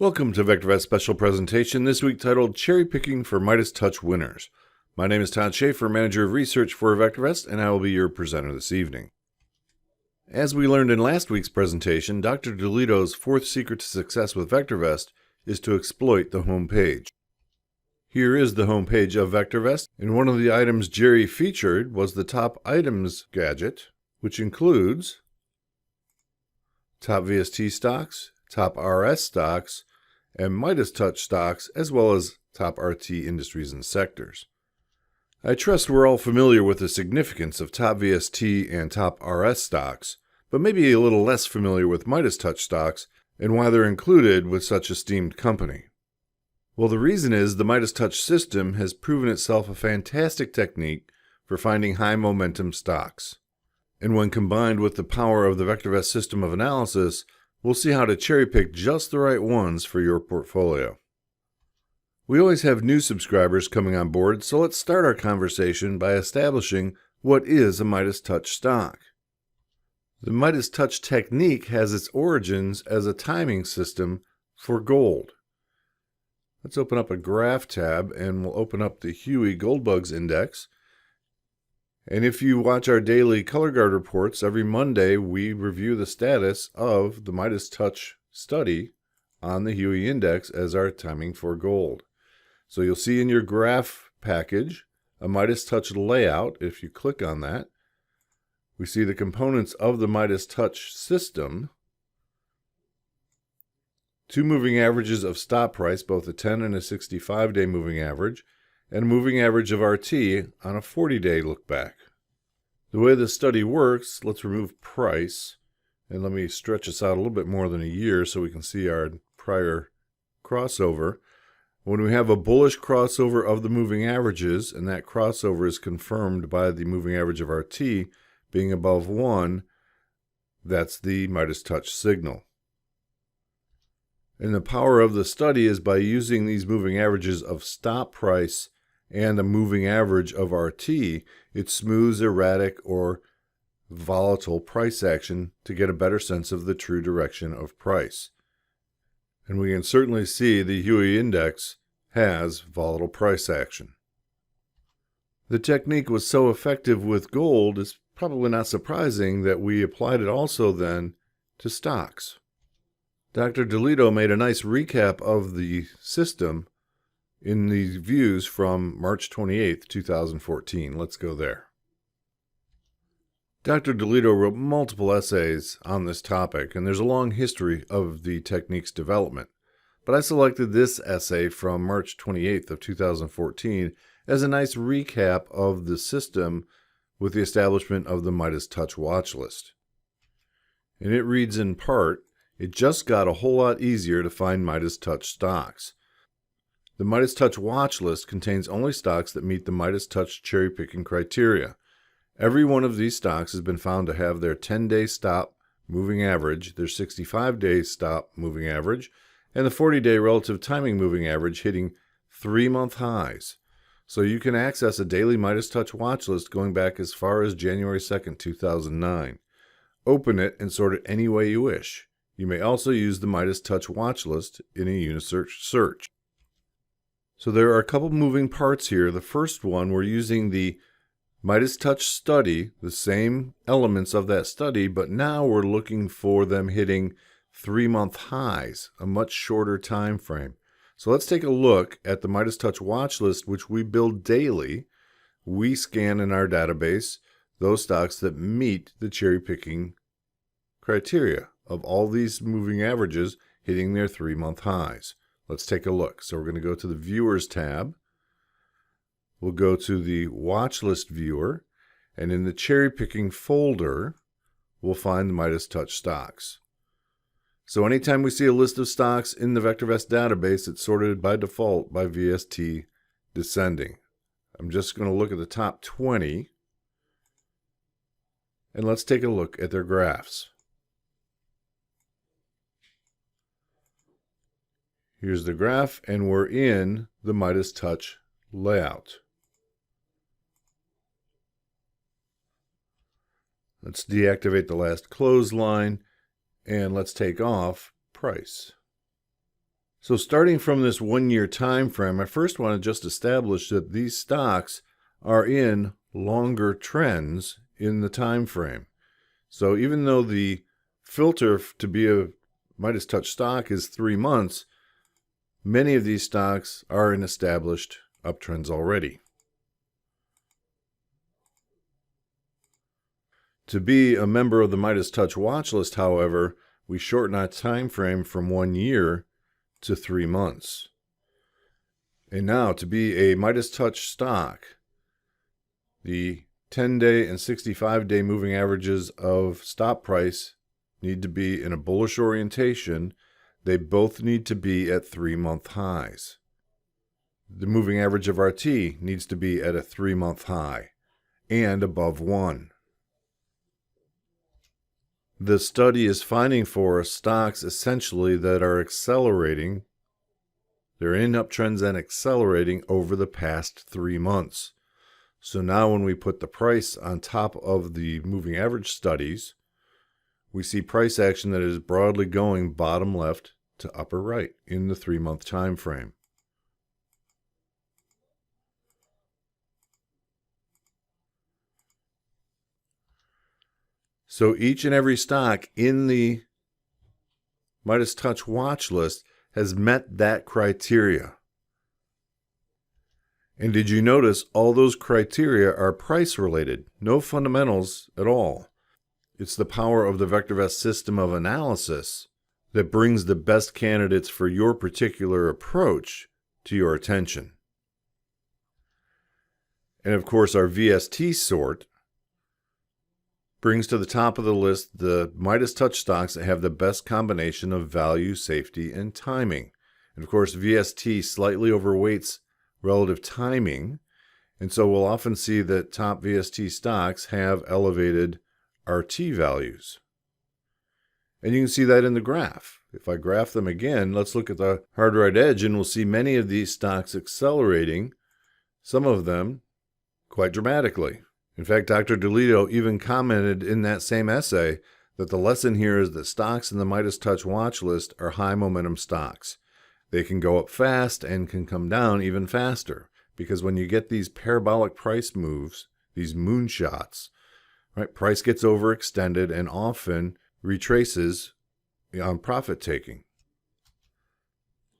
Welcome to VectorVest special presentation, this week titled Cherry Picking for Midas Touch Winners. My name is Todd Shaffer, Manager of Research for VectorVest, and I will be your presenter this evening. As we learned in last week's presentation, Dr. DeLito's fourth secret to success with VectorVest is to exploit the home page. Here is the home page of VectorVest, and one of the items Jerry featured was the Top Items gadget, which includes Top VST stocks, Top RS stocks, and Midas Touch stocks, as well as Top RT industries and sectors. I trust we're all familiar with the significance of Top VST and Top RS stocks, but maybe a little less familiar with Midas Touch stocks and why they're included with such esteemed company. Well, the reason is the Midas Touch system has proven itself a fantastic technique for finding high momentum stocks. And when combined with the power of the VectorVest system of analysis, we'll see how to cherry pick just the right ones for your portfolio. We always have new subscribers coming on board, so let's start our conversation by establishing what is a Midas Touch stock. The Midas Touch technique has its origins as a timing system for gold. Let's open up a graph tab and we'll open up the Huey Gold Bugs Index. And if you watch our daily color guard reports, every Monday we review the status of the Midas Touch study on the Huey Index as our timing for gold. So you'll see in your graph package a Midas Touch layout. If you click on that, we see the components of the Midas Touch system. Two moving averages of stop price, both a 10 and a 65-day moving average, and a moving average of RT on a 40-day look back. The way the study works, let's remove price, and let me stretch this out a little bit more than a year so we can see our prior crossover. When we have a bullish crossover of the moving averages, and that crossover is confirmed by the moving average of RT being above 1, that's the Midas Touch signal. And the power of the study is by using these moving averages of stop price and a moving average of RT, it smooths erratic or volatile price action to get a better sense of the true direction of price. And we can certainly see the Huey Index has volatile price action. The technique was so effective with gold, it's probably not surprising that we applied it also then to stocks. Dr. DeLito made a nice recap of the system in the views from March 28th, 2014. Let's go there. Dr. DeLito wrote multiple essays on this topic, and there's a long history of the technique's development. But I selected this essay from March 28th of 2014 as a nice recap of the system with the establishment of the Midas Touch watch list. And it reads in part, "It just got a whole lot easier to find Midas Touch stocks. The Midas Touch watch list contains only stocks that meet the Midas Touch cherry picking criteria. Every one of these stocks has been found to have their 10-day stop moving average, their 65-day stop moving average, and the 40-day relative timing moving average hitting 3-month highs. So you can access a daily Midas Touch watch list going back as far as January 2nd, 2009. Open it and sort it any way you wish. You may also use the Midas Touch watch list in a Unisearch search." So there are a couple moving parts here. The first one, we're using the Midas Touch study, the same elements of that study, but now we're looking for them hitting 3-month highs, a much shorter time frame. So let's take a look at the Midas Touch watch list, which we build daily. We scan in our database those stocks that meet the cherry picking criteria of all these moving averages hitting their 3-month highs. Let's take a look. So we're going to go to the Viewers tab. We'll go to the Watch List Viewer, and in the Cherry Picking folder, we'll find the Midas Touch stocks. So anytime we see a list of stocks in the VectorVest database, it's sorted by default by VST descending. I'm just going to look at the top 20, and let's take a look at their graphs. Here's the graph, and we're in the Midas Touch layout. Let's deactivate the last clothesline, and let's take off price. So starting from this 1-year time frame, I first want to just establish that these stocks are in longer trends in the time frame. So even though the filter to be a Midas Touch stock is 3 months, many of these stocks are in established uptrends already. To be a member of the Midas Touch watch list, however, we shorten our time frame from 1 year to 3 months. And now, to be a Midas Touch stock, the 10-day and 65-day moving averages of stop price need to be in a bullish orientation. They both need to be at 3-month highs. The moving average of RT needs to be at a 3-month high and above 1. The study is finding for us stocks essentially that are accelerating. They're in uptrends and accelerating over the past 3 months. So now when we put the price on top of the moving average studies, we see price action that is broadly going bottom left to upper right in the 3-month time frame. So each and every stock in the Midas Touch watch list has met that criteria. And did you notice all those criteria are price related, no fundamentals at all? It's the power of the VectorVest system of analysis that brings the best candidates for your particular approach to your attention. And of course, our VST sort brings to the top of the list the Midas Touch stocks that have the best combination of value, safety, and timing. And of course, VST slightly overweights relative timing, and so we'll often see that top VST stocks have elevated RT values. And you can see that in the graph. If I graph them again, let's look at the hard right edge, and we'll see many of these stocks accelerating, some of them quite dramatically. In fact, Dr. DeLito even commented in that same essay that the lesson here is that stocks in the Midas Touch watch list are high momentum stocks. They can go up fast and can come down even faster, because when you get these parabolic price moves, these moonshots, right, price gets overextended and often retraces on profit taking.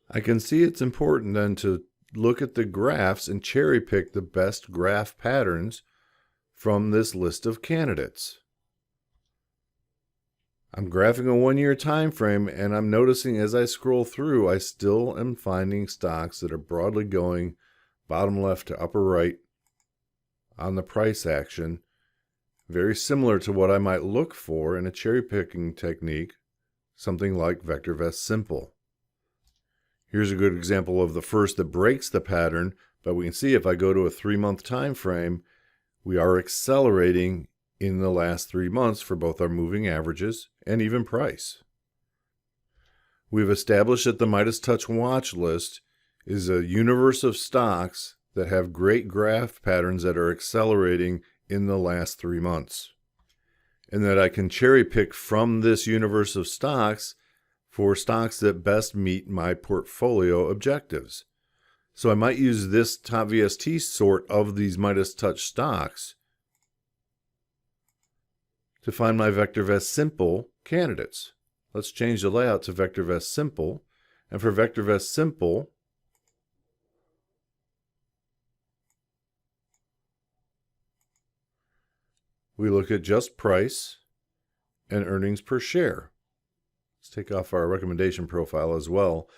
I can see it's important then to look at the graphs and cherry pick the best graph patterns from this list of candidates. I'm graphing a 1-year time frame, and I'm noticing as I scroll through, I still am finding stocks that are broadly going bottom left to upper right on the price action, very similar to what I might look for in a cherry picking technique, something like VectorVest Simple. Here's a good example of the first that breaks the pattern, but we can see if I go to a 3-month time frame, we are accelerating in the last 3 months for both our moving averages and even price. We've established that the Midas Touch watch list is a universe of stocks that have great graph patterns that are accelerating in the last 3 months, and that I can cherry pick from this universe of stocks for stocks that best meet my portfolio objectives. So I might use this top VST sort of these Midas Touch stocks to find my VectorVest Simple candidates. Let's change the layout to VectorVest Simple. And for VectorVest Simple, we look at just price and earnings per share. Let's take off our recommendation profile as well.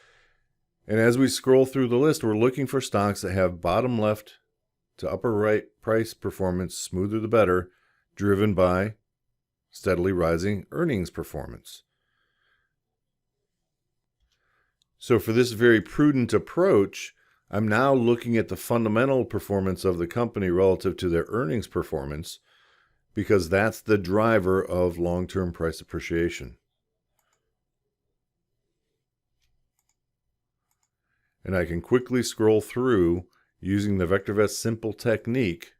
And as we scroll through the list, we're looking for stocks that have bottom left to upper right price performance, smoother the better, driven by steadily rising earnings performance. So for this very prudent approach, I'm now looking at the fundamental performance of the company relative to their earnings performance, because that's the driver of long-term price appreciation. And I can quickly scroll through using the VectorVest Simple technique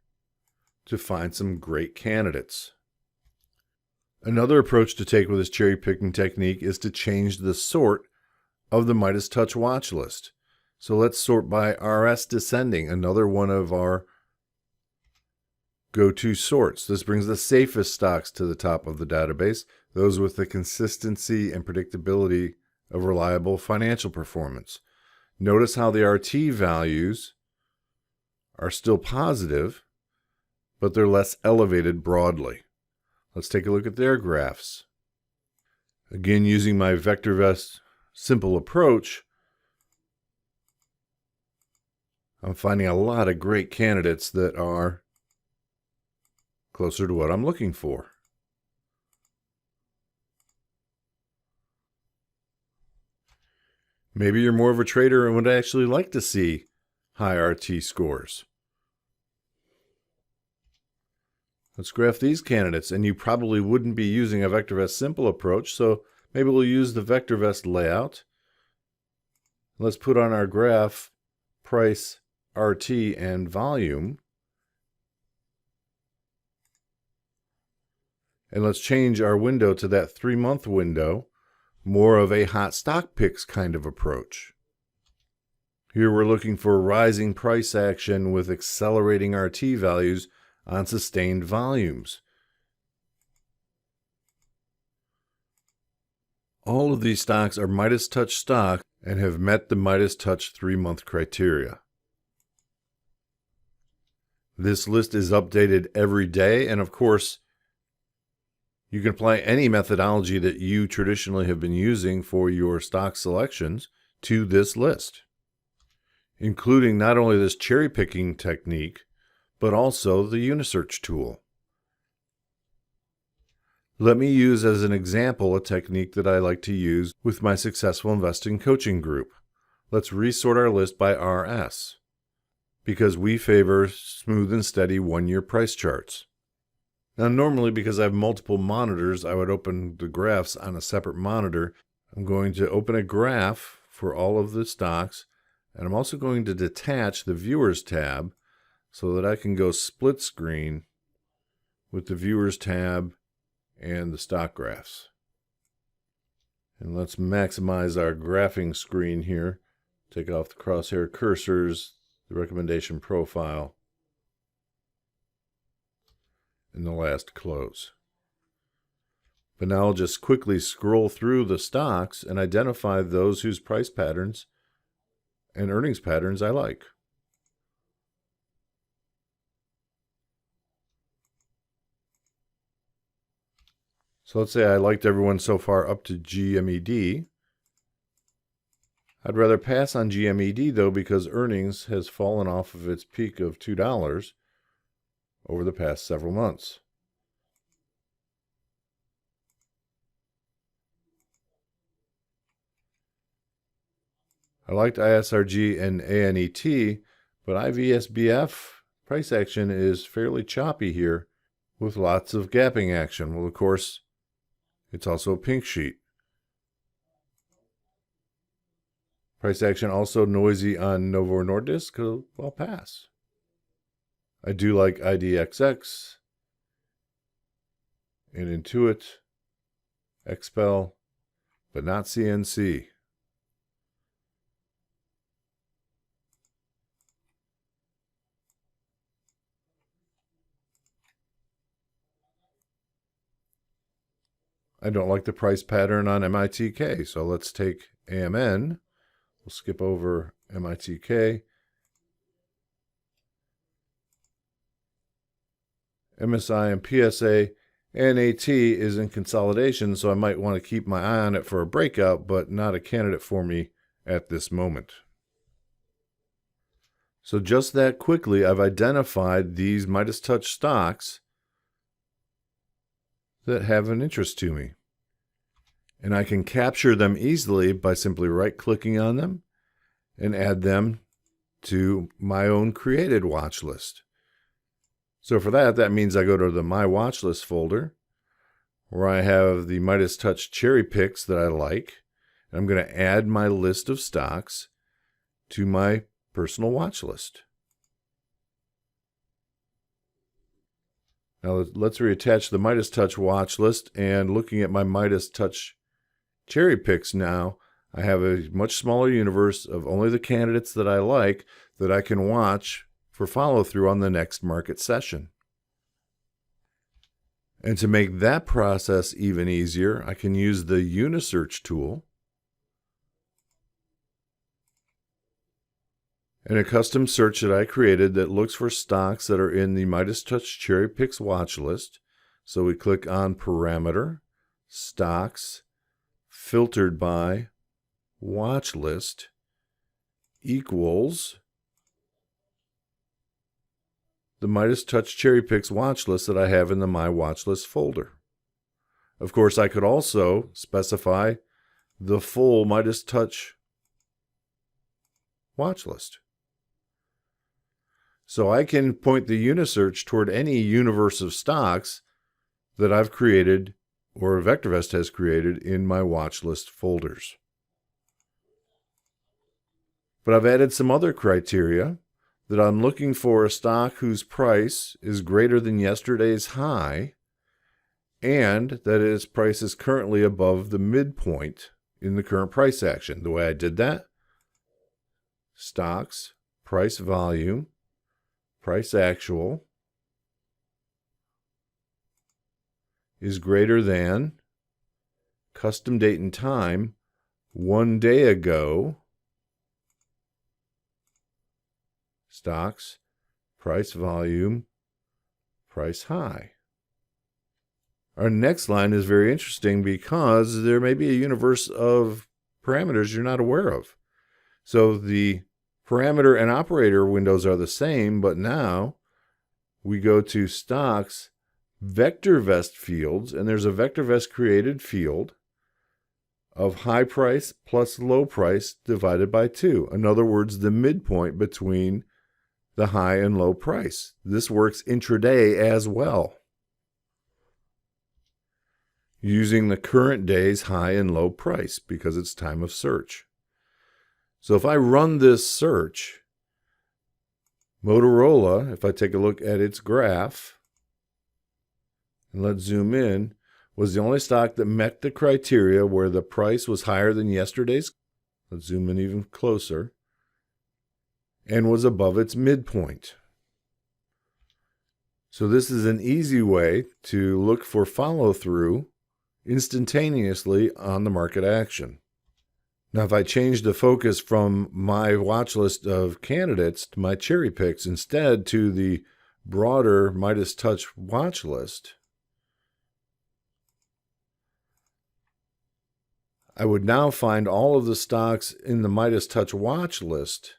to find some great candidates. Another approach to take with this cherry picking technique is to change the sort of the Midas Touch watch list. So let's sort by RS descending, another one of our go-to sorts. This brings the safest stocks to the top of the database, those with the consistency and predictability of reliable financial performance. Notice how the RT values are still positive, but they're less elevated broadly. Let's take a look at their graphs. Again, using my VectorVest simple approach, I'm finding a lot of great candidates that are closer to what I'm looking for. Maybe you're more of a trader and would actually like to see high RT scores. Let's graph these candidates, and you probably wouldn't be using a VectorVest simple approach, so maybe we'll use the VectorVest layout. Let's put on our graph price, RT, and volume. And let's change our window to that 3-month window, more of a hot stock picks kind of approach. Here we're looking for rising price action with accelerating RT values on sustained volumes. All of these stocks are Midas Touch stocks and have met the Midas Touch 3-month criteria. This list is updated every day, and of course, you can apply any methodology that you traditionally have been using for your stock selections to this list, including not only this cherry picking technique, but also the Unisearch tool. Let me use as an example a technique that I like to use with my successful investing coaching group. Let's resort our list by RS, because we favor smooth and steady 1-year price charts. Now, normally, because I have multiple monitors, I would open the graphs on a separate monitor. I'm going to open a graph for all of the stocks, and I'm also going to detach the Viewers tab so that I can go split screen with the Viewers tab and the stock graphs. And let's maximize our graphing screen here. Take off the crosshair cursors, the recommendation profile, in the last close. But now I'll just quickly scroll through the stocks and identify those whose price patterns and earnings patterns I like. So let's say I liked everyone so far up to GMED. I'd rather pass on GMED though, because earnings has fallen off of its peak of $2 over the past several months. I liked ISRG and ANET, but IVSBF price action is fairly choppy here with lots of gapping action. Well, of course, it's also a pink sheet. Price action also noisy on Novo Nordisk, so I'll pass. I do like IDXX and Intuit, XPEL, but not CNC. I don't like the price pattern on MITK, so let's take AMN. We'll skip over MITK. MSI and PSA. NAT is in consolidation, so I might want to keep my eye on it for a breakout, but not a candidate for me at this moment. So just that quickly, I've identified these Midas Touch stocks that have an interest to me. And I can capture them easily by simply right-clicking on them and add them to my own created watch list. So for that means I go to the My Watch List folder, where I have the Midas Touch cherry picks that I like. And I'm going to add my list of stocks to my personal watch list. Now let's reattach the Midas Touch watch list, and looking at my Midas Touch cherry picks now, I have a much smaller universe of only the candidates that I like that I can watch for follow-through on the next market session. And to make that process even easier, I can use the Unisearch tool and a custom search that I created that looks for stocks that are in the Midas Touch Cherry Picks watch list. So we click on Parameter, Stocks, Filtered by Watch List equals the Midas Touch Cherry Picks watch list that I have in the My Watch List folder. Of course, I could also specify the full Midas Touch watch list. So I can point the Unisearch toward any universe of stocks that I've created or VectorVest has created in my watch list folders. But I've added some other criteria that I'm looking for a stock whose price is greater than yesterday's high and that its price is currently above the midpoint in the current price action. The way I did that, stocks, price volume, price actual is greater than custom date and time 1 day ago, stocks, price volume, price high. Our next line is very interesting because there may be a universe of parameters you're not aware of. So the parameter and operator windows are the same, but now we go to stocks, VectorVest fields, and there's a VectorVest created field of high price plus low price divided by 2. In other words, the midpoint between the high and low price. This works intraday as well, using the current day's high and low price because it's time of search. So if I run this search, Motorola, if I take a look at its graph, and let's zoom in, was the only stock that met the criteria where the price was higher than yesterday's. Let's zoom in even closer. And was above its midpoint. So this is an easy way to look for follow-through instantaneously on the market action. Now, if I change the focus from my watch list of candidates to my cherry picks instead to the broader Midas Touch watch list, I would now find all of the stocks in the Midas Touch watch list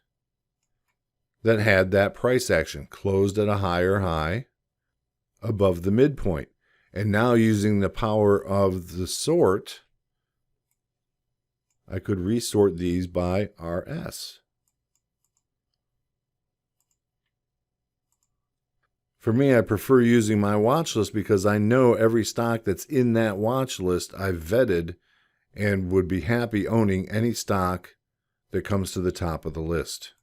that had that price action, closed at a higher high above the midpoint. And now using the power of the sort, I could resort these by RS. For me, I prefer using my watch list because I know every stock that's in that watch list I've vetted and would be happy owning any stock that comes to the top of the list.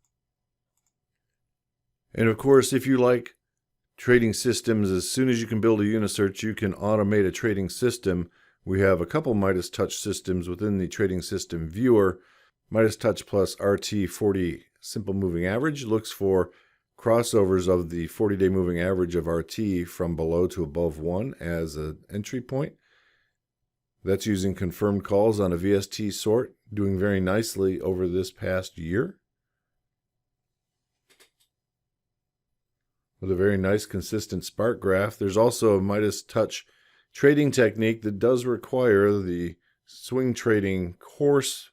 And of course, if you like trading systems, as soon as you can build a Unisearch, you can automate a trading system. We have a couple Midas Touch systems within the trading system viewer. Midas Touch plus RT40 simple moving average looks for crossovers of the 40-day moving average of RT from below to above 1 as an entry point. That's using confirmed calls on a VST sort, doing very nicely over this past year, with a very nice consistent spark graph. There's also a Midas Touch trading technique that does require the swing trading course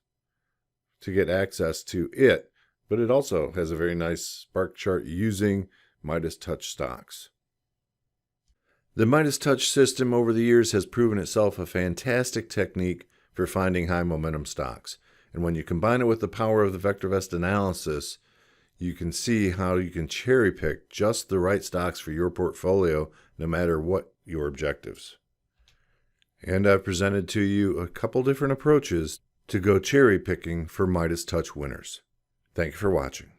to get access to it, but it also has a very nice spark chart using Midas Touch stocks. The Midas Touch system over the years has proven itself a fantastic technique for finding high momentum stocks. And when you combine it with the power of the VectorVest analysis, you can see how you can cherry pick just the right stocks for your portfolio, no matter what your objectives. And I've presented to you a couple different approaches to go cherry picking for Midas Touch winners. Thank you for watching.